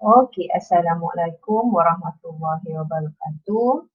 Okey, Assalamualaikum warahmatullahi wabarakatuh.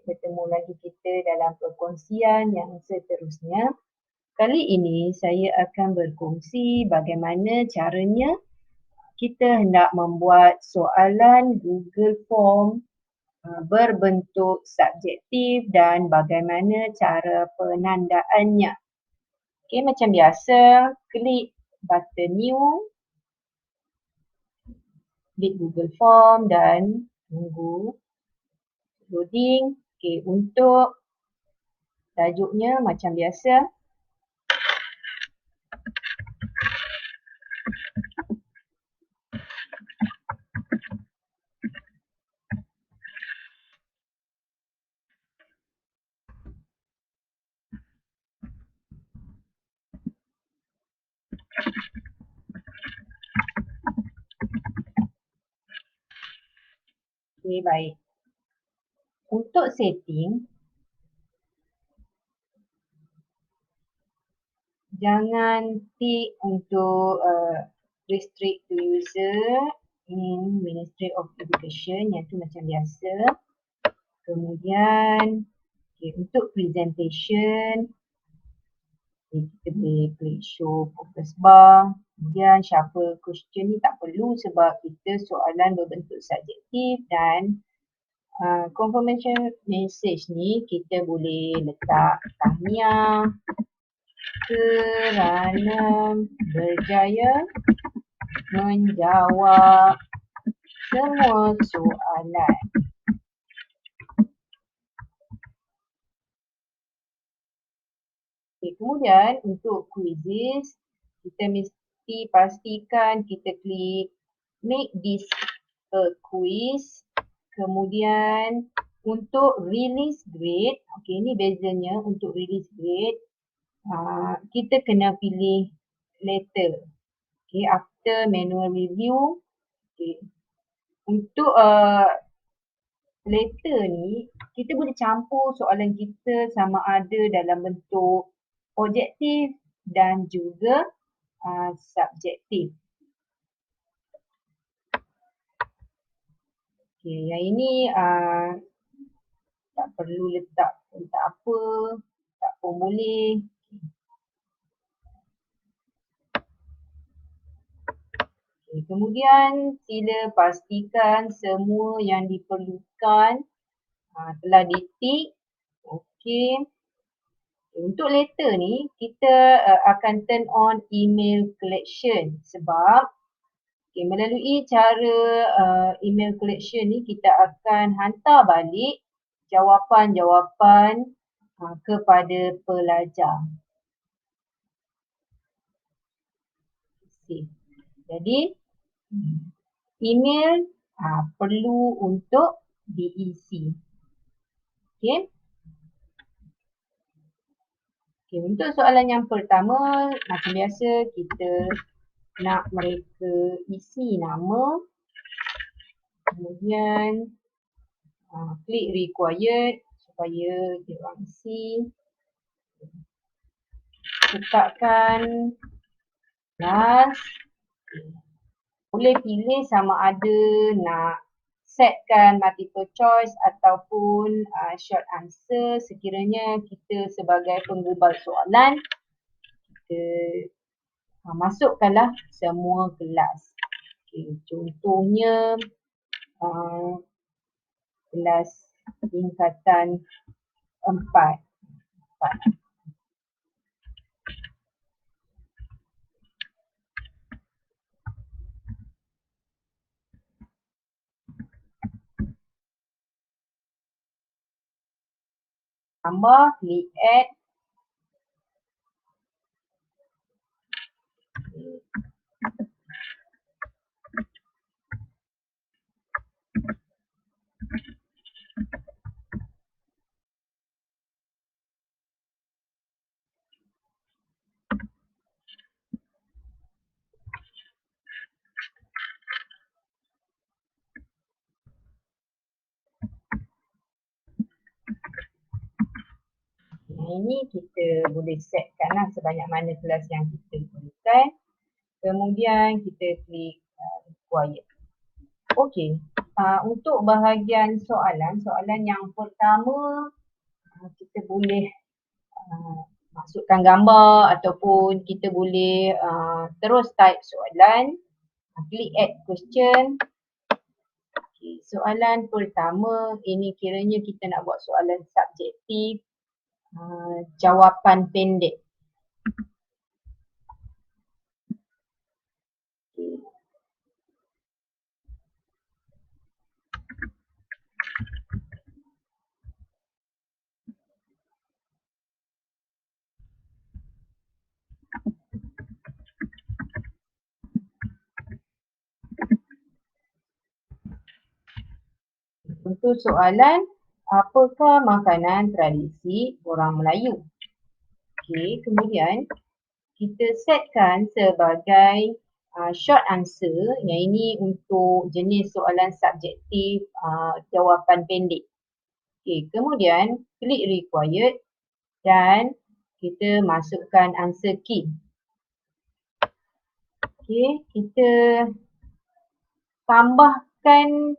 Bertemu lagi kita dalam perkongsian yang seterusnya. Kali ini saya akan berkongsi bagaimana caranya kita hendak membuat soalan Google Form berbentuk subjektif dan bagaimana cara penandaannya. Okey, macam biasa, klik button new, klik Google Form dan tunggu loading. Okey, untuk tajuknya macam biasa. Okey, baik. Untuk setting, jangan tick untuk restrict to user in Ministry of Education, yang tu macam biasa. Kemudian untuk presentation, kita boleh klik show focus bar. Kemudian shuffle question ni tak perlu sebab kita soalan berbentuk subjektif, dan confirmation message ni kita boleh letak tahniah kerana berjaya menjawab semua soalan. Okay, kemudian untuk quizzes, kita mesti pastikan kita klik make this a quiz. Kemudian untuk release grade, okay, ni bezanya. Untuk release grade, kita kena pilih letter. Okay, after manual review. Okay. Untuk letter ni, kita boleh campur soalan kita sama ada dalam bentuk objektif dan juga subjektif. Okay, yang ini tak perlu letak apa, tak pun boleh. Okay, kemudian sila pastikan semua yang diperlukan telah ditik. Okey. Untuk letter ni, kita akan turn on email collection sebab melalui cara email collection ni kita akan hantar balik jawapan-jawapan kepada pelajar. Okay. Jadi, email perlu untuk diisi. Okay. Okay, untuk soalan yang pertama, macam biasa kita nak mereka isi nama, kemudian klik required supaya dia orang isi. Letakkan kelas. Boleh pilih sama ada nak setkan multiple choice ataupun short answer. Sekiranya kita sebagai penggubal soalan, kita masukkanlah semua kelas. Okay, contohnya kelas tingkatan 4. Tambah, klik add. Ini kita boleh setkanlah sebanyak mana kelas yang kita perlukan. Kemudian kita klik required. Okey, untuk bahagian soalan yang pertama kita boleh masukkan gambar ataupun kita boleh terus type soalan, klik add question. Okay, soalan pertama ini kiranya kita nak buat soalan subjektif, jawapan pendek. Okay. Untuk soalan, apakah makanan tradisi orang Melayu? Okey, kemudian kita setkan sebagai short answer, yang ini untuk jenis soalan subjektif, jawapan pendek. Okey, kemudian klik required dan kita masukkan answer key. Okey, kita tambahkan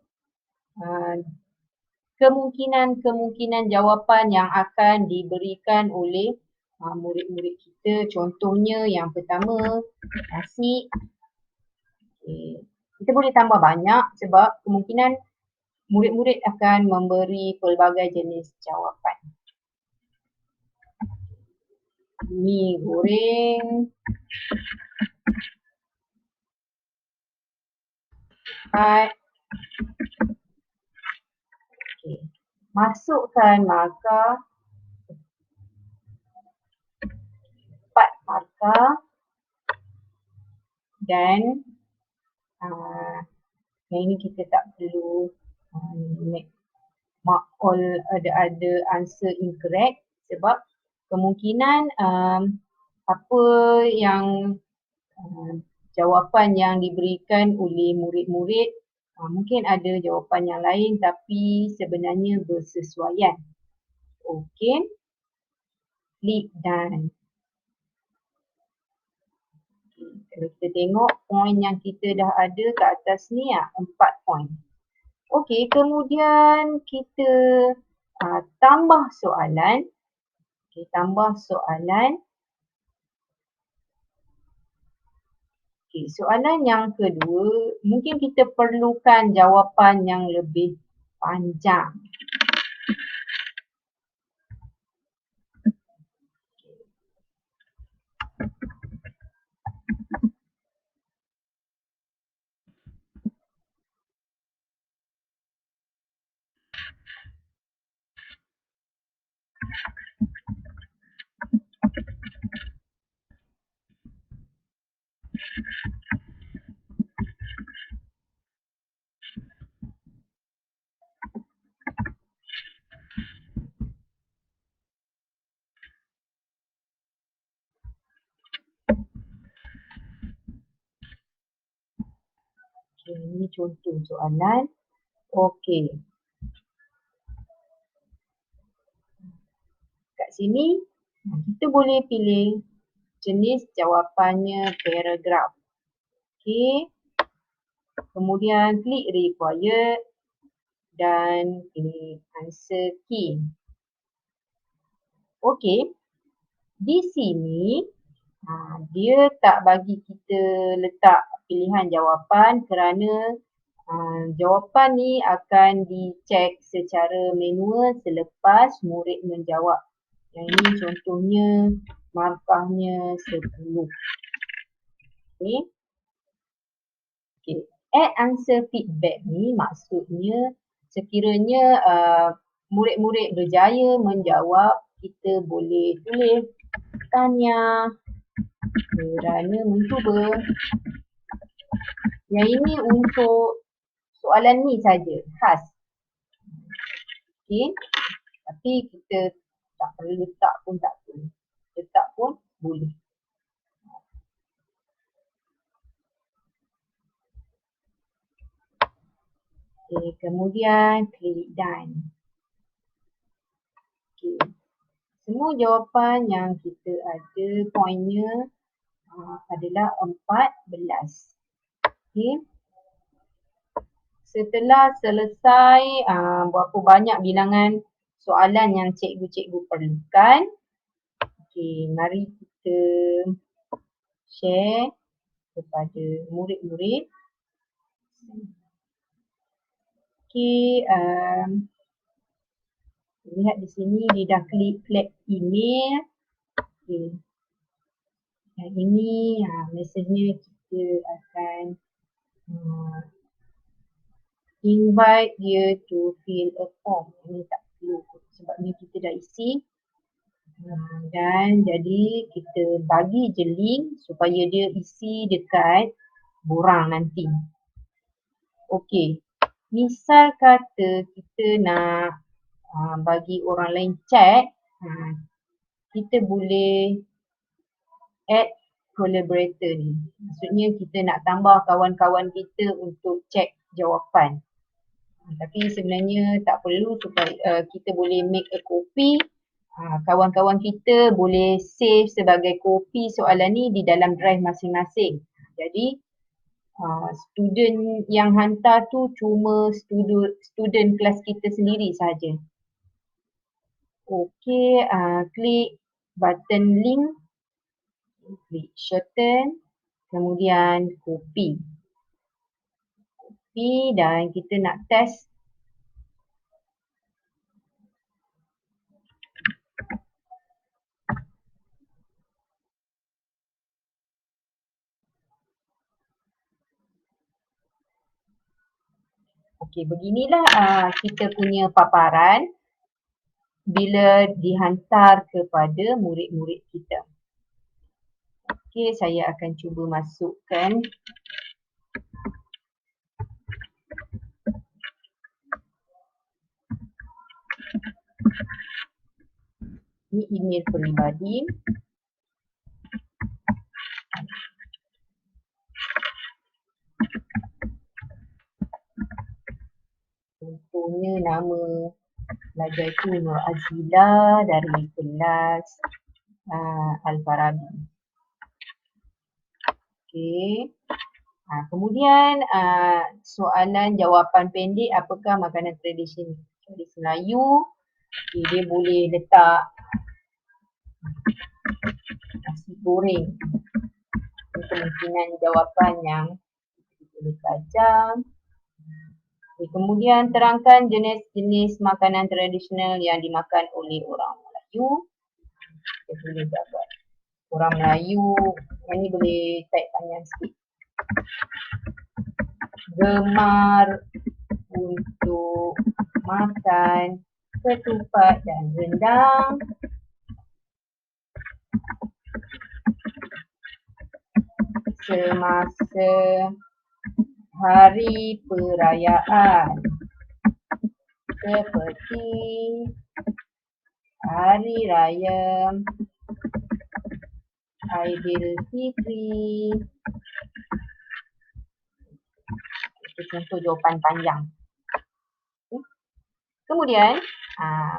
kemungkinan jawapan yang akan diberikan oleh murid-murid kita. Contohnya yang pertama, nasi. Okay. Kita boleh tambah banyak sebab kemungkinan murid-murid akan memberi pelbagai jenis jawapan. Mi goreng, empat. Okay. Masukkan markah 4 markah dan yang ini kita tak perlu mark all ada answer incorrect sebab kemungkinan apa yang jawapan yang diberikan oleh murid-murid mungkin ada jawapan yang lain tapi sebenarnya bersesuaian. Okey, klik done. Kalau kita tengok poin yang kita dah ada kat atas ni 4 poin. Okey, kemudian kita tambah soalan. Okey, tambah soalan. Okey, soalan yang kedua, mungkin kita perlukan jawapan yang lebih panjang. Okay, ini contoh soalan. Okey. Kat sini kita boleh pilih jenis jawapannya paragraf. Okey. Kemudian klik required dan klik answer key. Okey. Di sini dia tak bagi kita letak pilihan jawapan kerana jawapan ni akan dicek secara manual selepas murid menjawab. Yang ini contohnya markahnya 10. Okay. Okay. Add answer feedback ni maksudnya sekiranya murid-murid berjaya menjawab, kita boleh tulis tanya kerana mencuba. Yang ini untuk soalan ni saja, khas. Okey. Tapi kita tak perlu letak pun tak perlu. Letak pun boleh. Okey, kemudian klik done. Okey. Semua jawapan yang kita ada poinnya adalah 14. Okey. setelah selesai berapa banyak bilangan soalan yang cikgu-cikgu perlukan, okey, mari kita share kepada murid-murid. Okey, lihat di sini dia dah klik email. Okey. Yang ini mesejnya kita akan invite dia to fill a form. Ini tak perlu sebabnya kita dah isi. Dan jadi kita bagi je link supaya dia isi dekat borang nanti. Okey. Misal kata kita nak bagi orang lain check, kita boleh add collaborator ni. Maksudnya kita nak tambah kawan-kawan kita untuk check jawapan. Tapi sebenarnya tak perlu supaya kita boleh make a copy. Kawan-kawan kita boleh save sebagai kopi soalan ni di dalam drive masing-masing. Jadi student yang hantar tu cuma student kelas kita sendiri sahaja. Okey, klik button link, klik shorten, kemudian copy. Copy dan kita nak test. Okey, beginilah kita punya paparan bila dihantar kepada murid-murid kita. Okey, saya akan cuba masukkan. Ini email peribadi. Contohnya nama pelajar itu Nur Azila dari kelas Al-Farabi. Okey. Kemudian soalan jawapan pendek, apakah makanan tradisi Melayu? Okay, dia boleh letak nasi goreng. Kemungkinan jawapan yang boleh belajar. Kemudian terangkan jenis-jenis makanan tradisional yang dimakan oleh orang Melayu. Kita boleh dapat orang Melayu, yang ni boleh type panjang sikit. Gemar untuk makan ketupat dan rendang. Semasa hari perayaan seperti Hari Raya Aidilfitri. Itu contoh jawapan panjang. Kemudian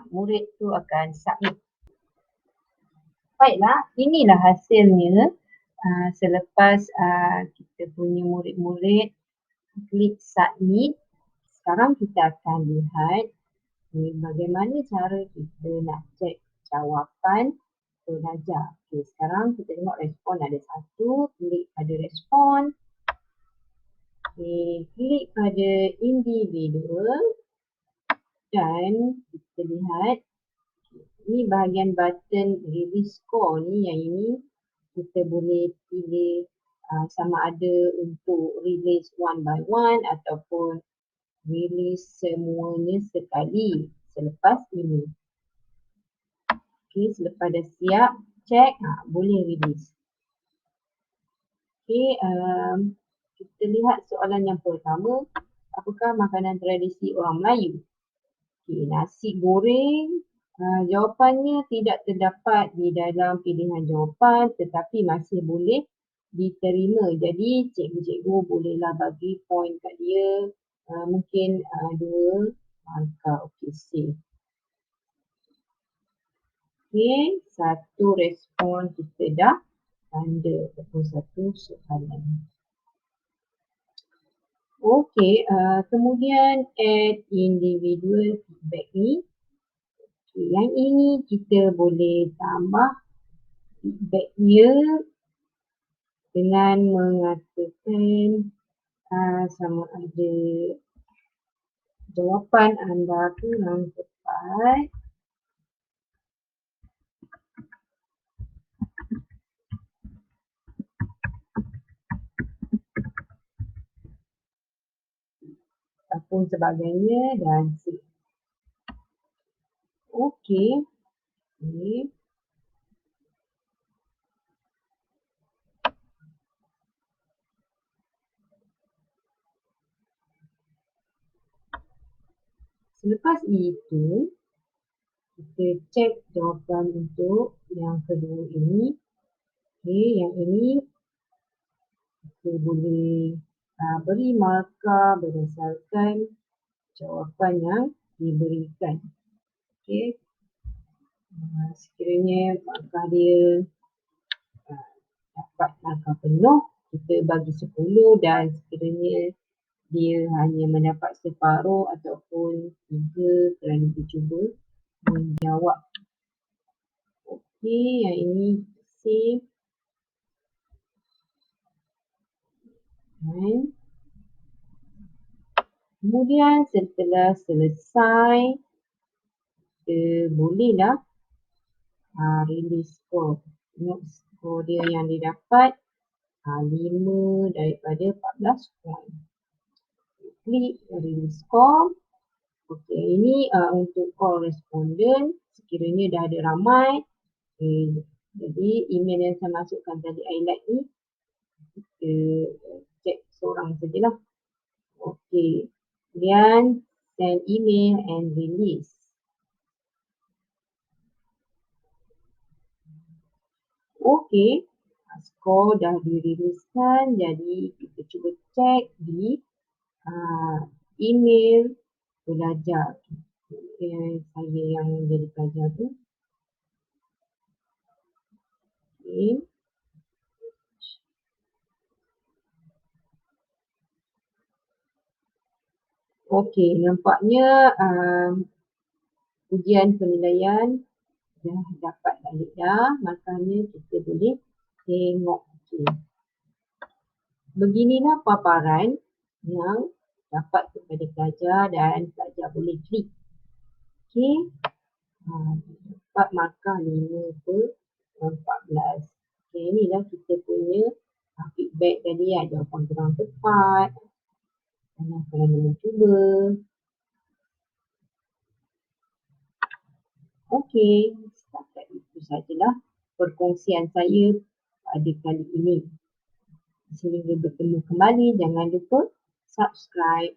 murid tu akan submit. Baiklah, inilah hasilnya selepas kita punya murid-murid klik submit. Sekarang kita akan lihat bagaimana cara kita nak cek jawapan pelajar. Okay, sekarang kita tengok respon ada satu, klik pada respon. Okay, klik pada individual dan kita lihat ini bahagian button release score ni, yang ini kita boleh pilih sama ada untuk release one by one ataupun release semuanya sekali selepas ini. Okey, selepas dah siap check, boleh release. Okey, kita lihat soalan yang pertama, apakah makanan tradisi orang Melayu? Okey, nasi goreng. Jawapannya tidak terdapat di dalam pilihan jawapan tetapi masih boleh diterima. Jadi cikgu-cikgu bolehlah bagi point kat dia, mungkin 2 markah. Okey, save. Okey, satu respon kita dah tanda ataupun satu soalan. Okey, kemudian add individual feedback ni. Okay, yang ini kita boleh tambah feedback dia dengan mengatakan sama ada jawapan anda kurang tepat ataupun sebagainya dan okey. Okay. Selepas itu, kita cek jawapan untuk yang kedua ini. Okey, yang ini kita boleh beri markah berdasarkan jawapan yang diberikan. Okey, sekiranya markah dia dapat markah penuh, kita bagi 10 dan sekiranya dia hanya mendapat separuh ataupun 3 kerana dia cuba menjawab. Okey, yang ini save dan kemudian setelah selesai kita bolehlah release score. Tengok skor dia yang didapat 5 daripada 14 poin. Klik release score. Okey, ini untuk koresponden sekiranya dah ada ramai. Jadi email yang saya masukkan tadi highlight ni kita check seorang sajalah. Okey, kemudian send email and release. Okey, skor dah diriliskan, jadi kita cuba check di email pelajar. Saya yang jadi pelajar tu. Okey. Okey, nampaknya ujian penilaian dah dapat balik dah. Maknanya kita boleh tengok. Okay. Beginilah paparan yang dapat kepada pelajar dan pelajar boleh klik. Okey. Dapat markah 5/14. Okay, inilah kita punya feedback tadi, jawapan kurang tepat kerana mencuba. Okey, setakat itu sajalah perkongsian saya pada kali ini. Sehingga bertemu kembali, jangan lupa subscribe.